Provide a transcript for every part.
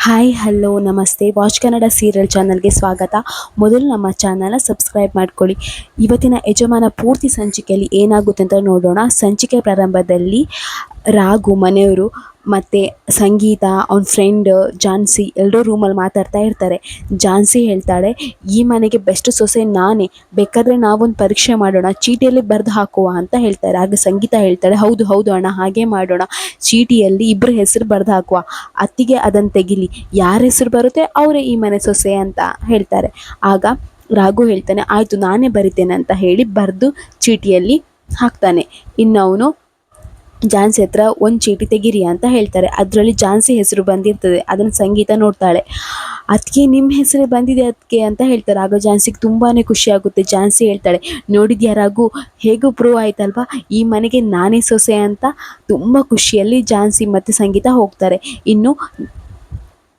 Hi hello ನಮಸ್ತೆ watch Kannada serial ಚಾನಲ್ಗೆ ಸ್ವಾಗತ. ಮೊದಲು ನಮ್ಮ ಚಾನಲ್ನ ಸಬ್ಸ್ಕ್ರೈಬ್ ಮಾಡ್ಕೊಳ್ಳಿ. ಇವತ್ತಿನ ಯಜಮಾನ ಪೂರ್ತಿ ಸಂಚಿಕೆಯಲ್ಲಿ ಏನಾಗುತ್ತೆ ಅಂತ ನೋಡೋಣ. ಸಂಚಿಕೆ ಪ್ರಾರಂಭದಲ್ಲಿ ರಾಘು ಮನೆಯವರು ಮತ್ತು ಸಂಗೀತ ಅವನ ಫ್ರೆಂಡ್ ಜಾನ್ಸಿ ಎಲ್ಲರೂ ರೂಮಲ್ಲಿ ಮಾತಾಡ್ತಾ ಇರ್ತಾರೆ. ಜಾನ್ಸಿ ಹೇಳ್ತಾಳೆ, ಈ ಮನೆಗೆ ಬೆಸ್ಟ್ ಸೊಸೆ ನಾನೇ, ಬೇಕಾದರೆ ನಾವೊಂದು ಪರೀಕ್ಷೆ ಮಾಡೋಣ, ಚೀಟಿಯಲ್ಲಿ ಬರೆದು ಹಾಕುವ ಅಂತ ಹೇಳ್ತಾರೆ. ಆಗ ಸಂಗೀತ ಹೇಳ್ತಾಳೆ, ಹೌದು ಹೌದು ಅಣ್ಣ, ಹಾಗೆ ಮಾಡೋಣ, ಚೀಟಿಯಲ್ಲಿ ಇಬ್ಬರ ಹೆಸರು ಬರೆದು ಹಾಕುವ, ಅತ್ತಿಗೆ ಅದನ್ನು ತೆಗಿಲಿ, ಯಾರ ಹೆಸರು ಬರುತ್ತೆ ಅವರೇ ಈ ಮನೆ ಸೊಸೆ ಅಂತ ಹೇಳ್ತಾರೆ. ಆಗ ರಾಘು ಹೇಳ್ತಾನೆ, ಆಯಿತು ನಾನೇ ಬರಿತೇನೆ ಅಂತ ಹೇಳಿ ಬರೆದು ಚೀಟಿಯಲ್ಲಿ ಹಾಕ್ತಾನೆ. ಇನ್ನು ಅವನು ಜಾನ್ಸಿ ಹತ್ರ ಒಂದು ಚೀಟಿ ತೆಗೀರಿ ಅಂತ ಹೇಳ್ತಾರೆ. ಅದರಲ್ಲಿ ಜಾನ್ಸಿ ಹೆಸರು ಬಂದಿರ್ತದೆ. ಅದನ್ನು ಸಂಗೀತ ನೋಡ್ತಾಳೆ. ಅದಕ್ಕೆ ನಿಮ್ಮ ಹೆಸರೇ ಬಂದಿದೆ ಅದಕ್ಕೆ ಅಂತ ಹೇಳ್ತಾರೆ. ಆಗ ಜಾನ್ಸಿಗೆ ತುಂಬಾ ಖುಷಿ ಆಗುತ್ತೆ. ಜಾನ್ಸಿ ಹೇಳ್ತಾಳೆ, ನೋಡಿದ್ಯಾ ರಾಘು, ಹೇಗೂ ಪ್ರೂವ್ ಆಯ್ತಲ್ವಾ ಈ ಮನೆಗೆ ನಾನೇ ಸೊಸೆ ಅಂತ. ತುಂಬ ಖುಷಿಯಲ್ಲಿ ಜಾನ್ಸಿ ಮತ್ತು ಸಂಗೀತ ಹೋಗ್ತಾರೆ. ಇನ್ನು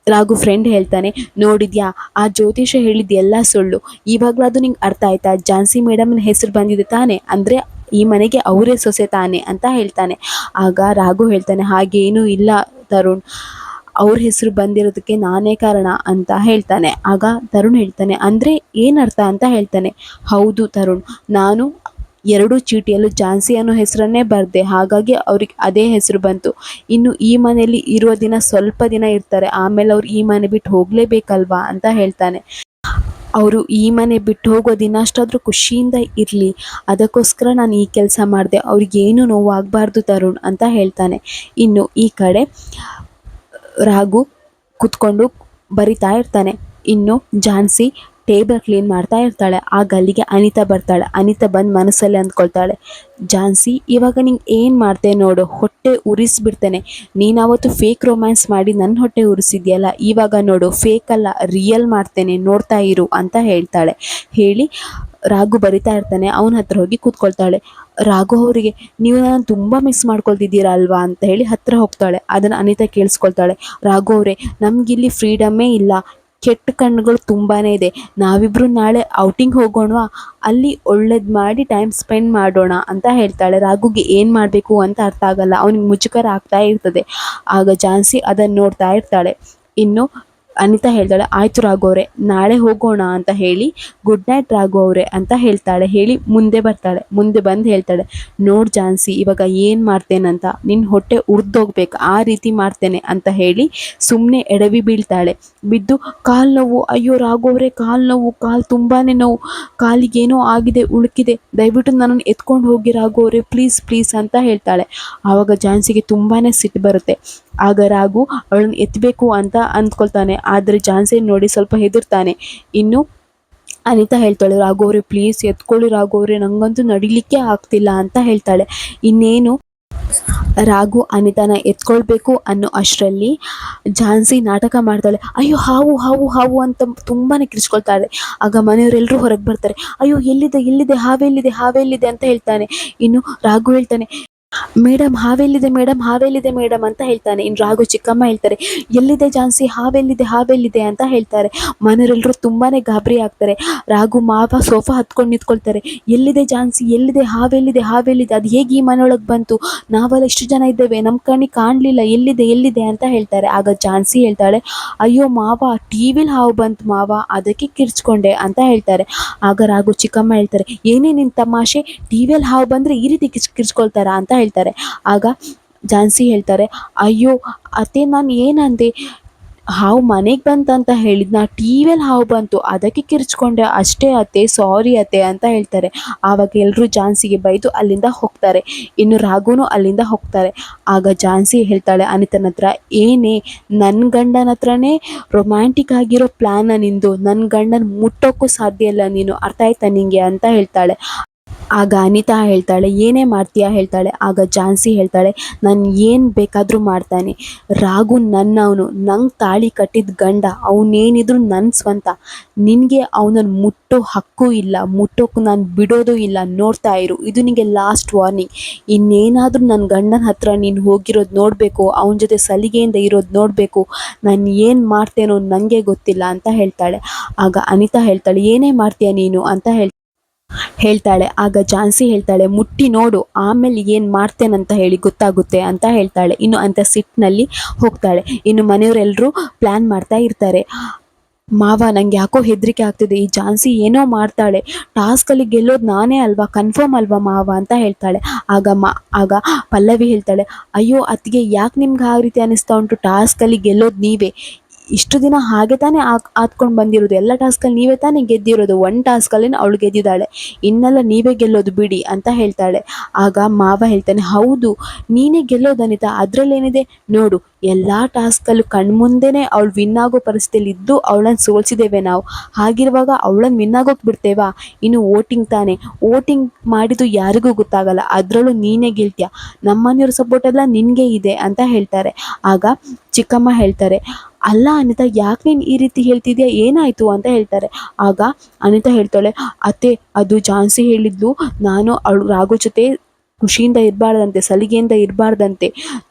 ರಾಘು ಫ್ರೆಂಡ್ ಹೇಳ್ತಾನೆ, ನೋಡಿದ್ಯಾ ಆ ಜ್ಯೋತಿಷ ಹೇಳಿದ್ದು ಎಲ್ಲ ಸುಳ್ಳು, ಇವಾಗಲಾದು ನಿಂಗೆ ಅರ್ಥ ಆಯ್ತಾ, ಜಾನ್ಸಿ ಮೇಡಮ್ನ ಹೆಸರು ಬಂದಿದೆ ತಾನೆ, ಅಂದರೆ ಈ ಮನೆಗೆ ಅವರೇ ಸೊಸೆ ತಾನೆ ಅಂತ ಹೇಳ್ತಾನೆ. ಆಗ ರಾಘು ಹೇಳ್ತಾನೆ, ಹಾಗೇನೂ ಇಲ್ಲ ತರುಣ್, ಅವ್ರ ಹೆಸರು ಬಂದಿರೋದಕ್ಕೆ ನಾನೇ ಕಾರಣ ಅಂತ ಹೇಳ್ತಾನೆ. ಆಗ ತರುಣ್ ಹೇಳ್ತಾನೆ, ಅಂದರೆ ಏನರ್ಥ ಅಂತ ಹೇಳ್ತಾನೆ. ಹೌದು ತರುಣ್, ನಾನು ಎರಡೂ ಚೀಟಿಯಲ್ಲೂ ಜಾನ್ಸಿ ಅನ್ನೋ ಹೆಸರನ್ನೇ ಬರೆದೆ, ಹಾಗಾಗಿ ಅವ್ರಿಗೆ ಅದೇ ಹೆಸರು ಬಂತು. ಇನ್ನು ಈ ಮನೆಯಲ್ಲಿ ಇರುವ ದಿನ ಸ್ವಲ್ಪ ದಿನ ಇರ್ತಾರೆ, ಆಮೇಲೆ ಅವ್ರು ಈ ಮನೆ ಬಿಟ್ಟು ಹೋಗಲೇಬೇಕಲ್ವಾ ಅಂತ ಹೇಳ್ತಾನೆ. ಅವರು ಈ ಮನೆ ಬಿಟ್ಟು ಹೋಗೋ ದಿನ ಅಷ್ಟಾದರೂ ಖುಷಿಯಿಂದ ಇರಲಿ, ಅದಕ್ಕೋಸ್ಕರ ನಾನು ಈ ಕೆಲಸ ಮಾಡಿದೆ, ಅವ್ರಿಗೇನು ನೋವಾಗಬಾರ್ದು ತರುಣ್ ಅಂತ ಹೇಳ್ತಾನೆ. ಇನ್ನು ಈ ಕಡೆ ರಾಘು ಕೂತ್ಕೊಂಡು ಬರಿತಾ ಇರ್ತಾನೆ. ಇನ್ನು ಜಾನ್ಸಿ ಟೇಬಲ್ ಕ್ಲೀನ್ ಮಾಡ್ತಾ ಇರ್ತಾಳೆ. ಆಗ ಅಲ್ಲಿಗೆ ಅನಿತಾ ಬರ್ತಾಳೆ. ಅನಿತಾ ಬಂದು ಮನಸ್ಸಲ್ಲಿ ಅಂದ್ಕೊಳ್ತಾಳೆ, ಜಾನ್ಸಿ ಇವಾಗ ನಿಂಗೆ ಏನು ಮಾಡ್ತೆ ನೋಡು, ಹೊಟ್ಟೆ ಉರಿಸ್ಬಿಡ್ತೇನೆ, ನೀನು ಅವತ್ತು ಫೇಕ್ ರೊಮ್ಯಾನ್ಸ್ ಮಾಡಿ ನನ್ನ ಹೊಟ್ಟೆ ಉರಿಸಿದ್ಯಲ್ಲ, ಇವಾಗ ನೋಡು ಫೇಕ್ ಅಲ್ಲ ರಿಯಲ್ ಮಾಡ್ತೇನೆ, ನೋಡ್ತಾ ಇರು ಅಂತ ಹೇಳ್ತಾಳೆ. ಹೇಳಿ ರಾಘು ಬರಿತಾ ಇರ್ತಾನೆ. ಅವನ ಹತ್ರ ಹೋಗಿ ಕೂತ್ಕೊಳ್ತಾಳೆ. ರಾಘು ಅವರಿಗೆ, ನೀವು ನಾನು ತುಂಬ ಮಿಸ್ ಮಾಡ್ಕೊಳ್ತಿದ್ದೀರಾ ಅಲ್ವಾ ಅಂತ ಹೇಳಿ ಹತ್ತಿರ ಹೋಗ್ತಾಳೆ. ಅದನ್ನು ಅನಿತಾ ಕೇಳಿಸ್ಕೊಳ್ತಾಳೆ. ರಾಘು ಅವರೇ, ನಮಗಿಲ್ಲಿ ಫ್ರೀಡಮ್ಮೇ ಇಲ್ಲ, ಕೆಟ್ಟ ಕಣ್ಣುಗಳು ತುಂಬಾ ಇದೆ, ನಾವಿಬ್ಬರು ನಾಳೆ ಔಟಿಂಗ್ ಹೋಗೋಣವಾ, ಅಲ್ಲಿ ಒಳ್ಳೇದು ಮಾಡಿ ಟೈಮ್ ಸ್ಪೆಂಡ್ ಮಾಡೋಣ ಅಂತ ಹೇಳ್ತಾಳೆ. ರಾಘುಗೆ ಏನು ಮಾಡಬೇಕು ಅಂತ ಅರ್ಥ ಆಗಲ್ಲ, ಅವನಿಗೆ ಮುಜುಗರ ಆಗ್ತಾ ಇರ್ತದೆ. ಆಗ ಜಾನ್ಸಿ ಅದನ್ನು ನೋಡ್ತಾ ಇರ್ತಾಳೆ. ಇನ್ನು ಅನಿತಾ ಹೇಳ್ತಾಳೆ, ಆಯಿತು ರಾಘು ಅವರೇ, ನಾಳೆ ಹೋಗೋಣ ಅಂತ ಹೇಳಿ ಗುಡ್ ನೈಟ್ ರಾಘು ಅವರೇ ಅಂತ ಹೇಳ್ತಾಳೆ. ಹೇಳಿ ಮುಂದೆ ಬರ್ತಾಳೆ. ಮುಂದೆ ಬಂದು ಹೇಳ್ತಾಳೆ, ನೋಡು ಜಾನ್ಸಿ ಇವಾಗ ಏನು ಮಾಡ್ತೇನಂತ, ನಿನ್ನ ಹೊಟ್ಟೆ ಉರ್ದೋಗ್ಬೇಕು ಆ ರೀತಿ ಮಾಡ್ತೇನೆ ಅಂತ ಹೇಳಿ ಸುಮ್ಮನೆ ಎಡವಿ ಬೀಳ್ತಾಳೆ. ಬಿದ್ದು ಕಾಲು ನೋವು, ಅಯ್ಯೋ ರಾಘು ಅವರೇ ಕಾಲು ನೋವು, ಕಾಲು ತುಂಬಾ ನೋವು, ಕಾಲಿಗೇನೋ ಆಗಿದೆ ಉಳುಕಿದೆ, ದಯವಿಟ್ಟು ನನ್ನನ್ನು ಎತ್ಕೊಂಡು ಹೋಗಿ ರಾಘು ಅವರೇ ಪ್ಲೀಸ್ ಪ್ಲೀಸ್ ಅಂತ ಹೇಳ್ತಾಳೆ. ಆವಾಗ ಜಾನ್ಸಿಗೆ ತುಂಬಾ ಸಿಟ್ಟು ಬರುತ್ತೆ. ಆಗ ರಾಘು ಅವಳನ್ನು ಎತ್ತಬೇಕು ಅಂತ ಅಂದ್ಕೊಳ್ತಾನೆ, ಆದರೆ ಜಾನ್ಸಿ ನೋಡಿ ಸ್ವಲ್ಪ ಹೆದರ್ತಾನೆ. ಇನ್ನು ಅನಿತಾ ಹೇಳ್ತಾಳೆ, ರಾಘು ಅವರೇ ಪ್ಲೀಸ್ ಎತ್ಕೊಳ್ಳಿ ರಾಘು ಅವರೇ, ನನಗಂತೂ ನಡಿಲಿಕ್ಕೆ ಆಗ್ತಿಲ್ಲ ಅಂತ ಹೇಳ್ತಾಳೆ. ಇನ್ನೇನು ರಾಘು ಅನಿತಾನ ಎತ್ಕೊಳ್ಬೇಕು ಅನ್ನೋ ಅಷ್ಟರಲ್ಲಿ ಝಾನ್ಸಿ ನಾಟಕ ಮಾಡ್ತಾಳೆ. ಅಯ್ಯೋ ಹಾವು ಹಾವು ಹಾವು ಅಂತ ತುಂಬಾ ಕಿರ್ಚ್ಕೊಳ್ತಾಳೆ. ಆಗ ಮನೆಯವರೆಲ್ಲರೂ ಹೊರಗೆ ಬರ್ತಾರೆ. ಅಯ್ಯೋ ಎಲ್ಲಿದೆ ಎಲ್ಲಿದೆ ಹಾವೆಲ್ಲಿದೆ ಹಾವೆಲ್ಲಿದೆ ಅಂತ ಹೇಳ್ತಾನೆ. ಇನ್ನು ರಾಘು ಹೇಳ್ತಾನೆ, ಮೇಡಮ್ ಹಾವೆಲ್ಲಿದೆ ಮೇಡಮ್ ಹಾವೆಲ್ಲಿದೆ ಮೇಡಮ್ ಅಂತ ಹೇಳ್ತಾನೆ. ಇನ್ನು ರಾಘು ಚಿಕ್ಕಮ್ಮ ಹೇಳ್ತಾರೆ, ಎಲ್ಲಿದೆ ಜಾನ್ಸಿ ಹಾವೆಲ್ಲಿದೆ ಹಾವೆಲ್ಲಿದೆ ಅಂತ ಹೇಳ್ತಾರೆ. ಮನೆಯವರೆಲ್ಲರೂ ತುಂಬಾ ಗಾಬರಿ ಆಗ್ತಾರೆ. ರಾಘು ಮಾವ ಸೋಫಾ ಹತ್ಕೊಂಡು ನಿಂತ್ಕೊಳ್ತಾರೆ. ಎಲ್ಲಿದೆ ಜಾನ್ಸಿ ಎಲ್ಲಿದೆ ಹಾವೆಲ್ಲಿದೆ ಹಾವೆಲ್ಲಿದೆ, ಅದು ಹೇಗೆ ಈ ಮನೆಯೊಳಗೆ ಬಂತು, ನಾವೆಲ್ಲ ಇಷ್ಟು ಜನ ಇದ್ದೇವೆ, ನಮ್ಮ ಕಣ್ಣಿಗೆ ಕಾಣಲಿಲ್ಲ, ಎಲ್ಲಿದೆ ಎಲ್ಲಿದೆ ಅಂತ ಹೇಳ್ತಾರೆ. ಆಗ ಜಾನ್ಸಿ ಹೇಳ್ತಾಳೆ, ಅಯ್ಯೋ ಮಾವ ಟಿವಿಲಿ ಹಾವು ಬಂತು ಮಾವ, ಅದಕ್ಕೆ ಕಿರ್ಚ್ಕೊಂಡೆ ಅಂತ ಹೇಳ್ತಾರೆ. ಆಗ ರಾಘು ಚಿಕ್ಕಮ್ಮ ಹೇಳ್ತಾರೆ, ಏನೇ ನಿನ್ನ ತಮಾಷೆ, ಟಿವಿಯಲ್ಲಿ ಹಾವು ಬಂದರೆ ಈ ರೀತಿ ಕಿರ್ಚ್ಕೊಳ್ತಾರಾ ಅಂತ ಹೇಳ್ತಾರೆ. ಆಗ ಜಾನ್ಸಿ ಹೇಳ್ತಾರೆ, ಅಯ್ಯೋ ಅತ್ತೆ ನಾನು ಏನಂದೆ, ಹಾವು ಮನೆಗೆ ಬಂತಂತ ಹೇಳಿದ್ನ, ಟಿವಿಯಲ್ಲಿ ಹಾವು ಬಂತು ಅದಕ್ಕೆ ಕಿರ್ಚ್ಕೊಂಡೆ ಅಷ್ಟೇ ಅತ್ತೆ, ಸಾರಿ ಅತ್ತೆ ಅಂತ ಹೇಳ್ತಾರೆ. ಆವಾಗ ಎಲ್ಲರೂ ಜಾನ್ಸಿಗೆ ಬೈದು ಅಲ್ಲಿಂದ ಹೋಗ್ತಾರೆ. ಇನ್ನು ರಾಘುನು ಅಲ್ಲಿಂದ ಹೋಗ್ತಾರೆ. ಆಗ ಜಾನ್ಸಿ ಹೇಳ್ತಾಳೆ ಅನಿತನ ಹತ್ರ, ಏನೇ ನನ್ನ ಗಂಡನ ಹತ್ರನೇ ರೊಮ್ಯಾಂಟಿಕ್ ಆಗಿರೋ ಪ್ಲ್ಯಾನ ನಿಂದು, ನನ್ನ ಗಂಡನ ಮುಟ್ಟೋಕ್ಕೂ ಸಾಧ್ಯ ಇಲ್ಲ ನೀನು, ಅರ್ಥ ಆಯ್ತಾ ನಿಂಗೆ ಅಂತ ಹೇಳ್ತಾಳೆ. ಆಗ ಅನಿತಾ ಹೇಳ್ತಾಳೆ, ಏನೇ ಮಾಡ್ತೀಯಾ ಹೇಳ್ತಾಳೆ. ಆಗ ಜಾನ್ಸಿ ಹೇಳ್ತಾಳೆ, ನಾನು ಏನು ಬೇಕಾದರೂ ಮಾಡ್ತಾನೆ, ರಾಘು ನನ್ನವನು, ನಂಗೆ ತಾಳಿ ಕಟ್ಟಿದ ಗಂಡ, ಅವನೇನಿದ್ರು ನನ್ನ ಸ್ವಂತ, ನಿನಗೆ ಅವನನ್ನು ಮುಟ್ಟೋ ಹಕ್ಕು ಇಲ್ಲ, ಮುಟ್ಟೋಕ್ಕೂ ನಾನು ಬಿಡೋದು ಇಲ್ಲ, ನೋಡ್ತಾ ಇರು, ಇದು ನಿನಗೆ ಲಾಸ್ಟ್ ವಾರ್ನಿಂಗ್, ಇನ್ನೇನಾದರೂ ನನ್ನ ಗಂಡನ ಹತ್ರ ನೀನು ಹೋಗಿರೋದು ನೋಡಬೇಕು, ಅವನ ಜೊತೆ ಸಲಿಗೆಯಿಂದ ಇರೋದು ನೋಡಬೇಕು, ನಾನು ಏನು ಮಾಡ್ತೇನೋ ನನಗೆ ಗೊತ್ತಿಲ್ಲ ಅಂತ ಹೇಳ್ತಾಳೆ. ಆಗ ಅನಿತಾ ಹೇಳ್ತಾಳೆ, ಏನೇ ಮಾಡ್ತೀಯ ನೀನು ಅಂತ ಹೇಳ್ತಾಳೆ. ಹೇಳ್ತಾಳೆ. ಆಗ ಝಾನ್ಸಿ ಹೇಳ್ತಾಳೆ, ಮುಟ್ಟಿ ನೋಡು ಆಮೇಲೆ ಏನು ಮಾಡ್ತೇನಂತ ಹೇಳಿ ಗೊತ್ತಾಗುತ್ತೆ ಅಂತ ಹೇಳ್ತಾಳೆ. ಇನ್ನು ಅಂತ ಸಿಟ್ಟಿನಲ್ಲಿ ಹೋಗ್ತಾಳೆ. ಇನ್ನು ಮನೆಯವರೆಲ್ಲರೂ ಪ್ಲ್ಯಾನ್ ಮಾಡ್ತಾ ಇರ್ತಾರೆ. ಮಾವ, ನಂಗೆ ಯಾಕೋ ಹೆದರಿಕೆ ಆಗ್ತಿದೆ, ಈ ಝಾನ್ಸಿ ಏನೋ ಮಾಡ್ತಾಳೆ, ಟಾಸ್ಕಲ್ಲಿ ಗೆಲ್ಲೋದು ನಾನೇ ಅಲ್ವಾ, ಕನ್ಫರ್ಮ್ ಅಲ್ವಾ ಮಾವ ಅಂತ ಹೇಳ್ತಾಳೆ. ಆಗ ಪಲ್ಲವಿ ಹೇಳ್ತಾಳೆ, ಅಯ್ಯೋ ಅತ್ತಿಗೆ, ಯಾಕೆ ನಿಮ್ಗೆ ಆ ರೀತಿ ಅನ್ನಿಸ್ತಾ ಉಂಟು, ಟಾಸ್ಕಲ್ಲಿ ಗೆಲ್ಲೋದು ನೀವೇ, ಇಷ್ಟು ದಿನ ಹಾಗೆ ತಾನೇ ಆದ್ಕೊಂಡು ಬಂದಿರೋದು, ಎಲ್ಲ ಟಾಸ್ಕಲ್ಲಿ ನೀವೇ ತಾನೇ ಗೆದ್ದಿರೋದು, ಒಂದು ಟಾಸ್ಕಲ್ಲಿ ಅವಳು ಗೆದ್ದಿದ್ದಾಳೆ, ಇನ್ನೆಲ್ಲ ನೀವೇ ಗೆಲ್ಲೋದು ಬಿಡಿ ಅಂತ ಹೇಳ್ತಾಳೆ. ಆಗ ಮಾವ ಹೇಳ್ತಾನೆ, ಹೌದು ನೀನೇ ಗೆಲ್ಲೋದು ಅನಿತಾ, ಅದರಲ್ಲೇನಿದೆ ನೋಡು, ಎಲ್ಲ ಟಾಸ್ಕಲ್ಲೂ ಕಣ್ಮುಂದೆನೇ ಅವಳು ವಿನ್ ಆಗೋ ಪರಿಸ್ಥಿತಿಯಲ್ಲಿ ಇದ್ದು ಅವಳನ್ನು ಸೋಲಿಸಿದ್ದೇವೆ ನಾವು, ಹಾಗಿರುವಾಗ ಅವಳನ್ನು ವಿನ್ ಆಗೋಕೆ ಬಿಡ್ತೇವಾ, ಇನ್ನು ವೋಟಿಂಗ್ ತಾನೆ, ವೋಟಿಂಗ್ ಮಾಡಿದ್ದು ಯಾರಿಗೂ ಗೊತ್ತಾಗಲ್ಲ, ಅದರಲ್ಲೂ ನೀನೇ ಗೆಲ್ತೀಯ, ನಮ್ಮನೆಯವ್ರ ಸಪೋರ್ಟ್ ಎಲ್ಲ ನಿನಗೆ ಇದೆ ಅಂತ ಹೇಳ್ತಾರೆ. ಆಗ ಚಿಕ್ಕಮ್ಮ ಹೇಳ್ತಾರೆ, ಅಲ್ಲ ಅನಿತಾ, ಯಾಕೆ ನೀನು ಈ ರೀತಿ ಹೇಳ್ತಿದ್ಯಾ, ಏನಾಯಿತು ಅಂತ ಹೇಳ್ತಾರೆ. ಆಗ ಅನಿತಾ ಹೇಳ್ತಾಳೆ, ಅತ್ತೆ ಅದು ಝಾನ್ಸಿ ಹೇಳಿದ್ಲು, ನಾನು ಅವಳು ರಾಘು ಜೊತೆ ಖುಷಿಯಿಂದ ಇರಬಾರ್ದಂತೆ, ಸಲಿಗೆಯಿಂದ ಇರಬಾರ್ದಂತೆ,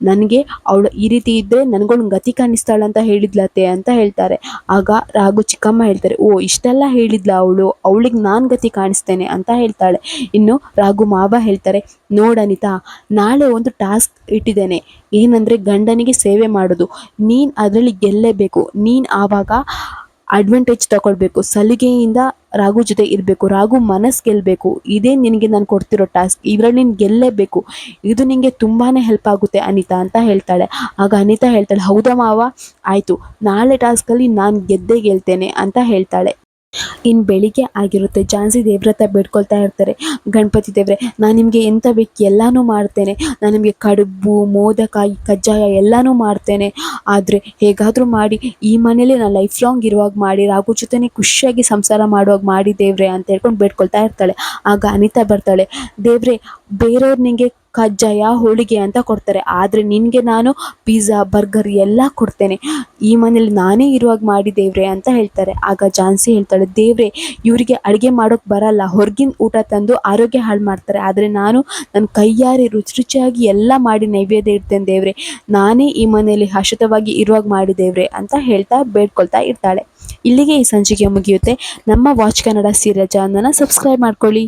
ನನಗೆ ಅವಳು ಈ ರೀತಿ ಇದ್ದರೆ ನನಗೊಂದು ಗತಿ ಕಾಣಿಸ್ತಾಳಂತ ಹೇಳಿದ್ಲತ್ತೆ ಅಂತ ಹೇಳ್ತಾರೆ. ಆಗ ರಾಘು ಚಿಕ್ಕಮ್ಮ ಹೇಳ್ತಾರೆ, ಓ ಇಷ್ಟೆಲ್ಲ ಹೇಳಿದ್ಲ ಅವಳು, ಅವಳಿಗೆ ನಾನು ಗತಿ ಕಾಣಿಸ್ತೇನೆ ಅಂತ ಹೇಳ್ತಾಳೆ. ಇನ್ನು ರಾಘು ಮಾವ ಹೇಳ್ತಾರೆ, ನೋಡನಿತಾ, ನಾಳೆ ಒಂದು ಟಾಸ್ಕ್ ಇಟ್ಟಿದ್ದೇನೆ, ಏನಂದರೆ ಗಂಡನಿಗೆ ಸೇವೆ ಮಾಡೋದು, ನೀನು ಅದರಲ್ಲಿ ಗೆಲ್ಲೇಬೇಕು, ನೀನು ಆವಾಗ ಅಡ್ವಾಂಟೇಜ್ ತಗೊಳ್ಬೇಕು, ಸಲಿಗೆಯಿಂದ ರಾಘು ಜೊತೆ ಇರಬೇಕು, ರಾಘು ಮನಸ್ಸು ಗೆಲ್ಲಬೇಕು, ಇದೇ ನಿನಗೆ ನಾನು ಕೊಡ್ತಿರೋ ಟಾಸ್ಕ್, ಇದರಲ್ಲಿ ನೀನು ಗೆಲ್ಲೇಬೇಕು, ಇದು ನಿನಗೆ ತುಂಬಾ ಹೆಲ್ಪ್ ಆಗುತ್ತೆ ಅನಿತಾ ಅಂತ ಹೇಳ್ತಾಳೆ. ಆಗ ಅನಿತಾ ಹೇಳ್ತಾಳೆ, ಹೌದಾ ಮಾವ, ಆಯಿತು, ನಾಳೆ ಟಾಸ್ಕಲ್ಲಿ ನಾನು ಗೆದ್ದೇ ಗೆಲ್ತೇನೆ ಅಂತ ಹೇಳ್ತಾಳೆ. ಇನ್ನು ಬೆಳಿಗ್ಗೆ ಆಗಿರುತ್ತೆ. ಝಾನ್ಸಿ ದೇವ್ರ ಹತ್ರ ಬೇಡ್ಕೊಳ್ತಾ ಇರ್ತಾರೆ, ಗಣಪತಿ ದೇವ್ರೆ, ನಾನು ನಿಮಗೆ ಎಂತ ಬೇಕು ಎಲ್ಲನೂ ಮಾಡ್ತೇನೆ, ನಾನು ನಿಮಗೆ ಕಡುಬು, ಮೋದಕ, ಕಜ್ಜಾಯ ಎಲ್ಲನೂ ಮಾಡ್ತೇನೆ, ಆದರೆ ಹೇಗಾದರೂ ಮಾಡಿ ಈ ಮನೇಲಿ ನಾನು ಲೈಫ್ ಲಾಂಗ್ ಇರುವಾಗ ಮಾಡಿ, ರಾಘು ಜೊತೆನೇ ಖುಷಿಯಾಗಿ ಸಂಸಾರ ಮಾಡುವಾಗ ಮಾಡಿ ದೇವ್ರೆ ಅಂತ ಹೇಳ್ಕೊಂಡು ಬೇಡ್ಕೊಳ್ತಾ ಇರ್ತಾಳೆ. ಆಗ ಅನಿತಾ ಬರ್ತಾಳೆ, ದೇವ್ರೆ, ಬೇರೆಯವ್ರು ನಿನಗೆ ಕಜ್ಜಾಯ, ಹೋಳಿಗೆ ಅಂತ ಕೊಡ್ತಾರೆ, ಆದರೆ ನಿನಗೆ ನಾನು ಪಿಜ್ಜಾ, ಬರ್ಗರ್ ಎಲ್ಲ ಕೊಡ್ತೇನೆ, ಈ ಮನೇಲಿ ನಾನೇ ಇರುವಾಗ ಮಾಡಿ ದೇವ್ರೆ ಅಂತ ಹೇಳ್ತಾರೆ. ಆಗ ಝಾನ್ಸಿ ಹೇಳ್ತಾಳೆ, ದೇವ್ರೆ, ಇವರಿಗೆ ಅಡುಗೆ ಮಾಡೋಕ್ಕೆ ಬರಲ್ಲ, ಹೊರಗಿನ ಊಟ ತಂದು ಆರೋಗ್ಯ ಹಾಳು ಮಾಡ್ತಾರೆ, ಆದರೆ ನಾನು ನನ್ನ ಕೈಯಾರೆ ರುಚಿ ರುಚಿಯಾಗಿ ಎಲ್ಲ ಮಾಡಿ ನೈವೇದ್ಯ ಇಡ್ತೇನೆ ದೇವ್ರೆ, ನಾನೇ ಈ ಮನೆಯಲ್ಲಿ ಶಾಶ್ವತವಾಗಿ ಇರುವಾಗ ಮಾಡಿ ದೇವ್ರೆ ಅಂತ ಹೇಳ್ತಾ ಬೇಡ್ಕೊಳ್ತಾ ಇರ್ತಾಳೆ. ಇಲ್ಲಿಗೆ ಈ ಸಂಚಿಕೆ ಮುಗಿಯುತ್ತೆ. ನಮ್ಮ ವಾಚ್ ಕನ್ನಡ ಸೀರಿಯಲ್ ಚಾನಲ್ನ ಸಬ್ಸ್ಕ್ರೈಬ್ ಮಾಡ್ಕೊಳ್ಳಿ.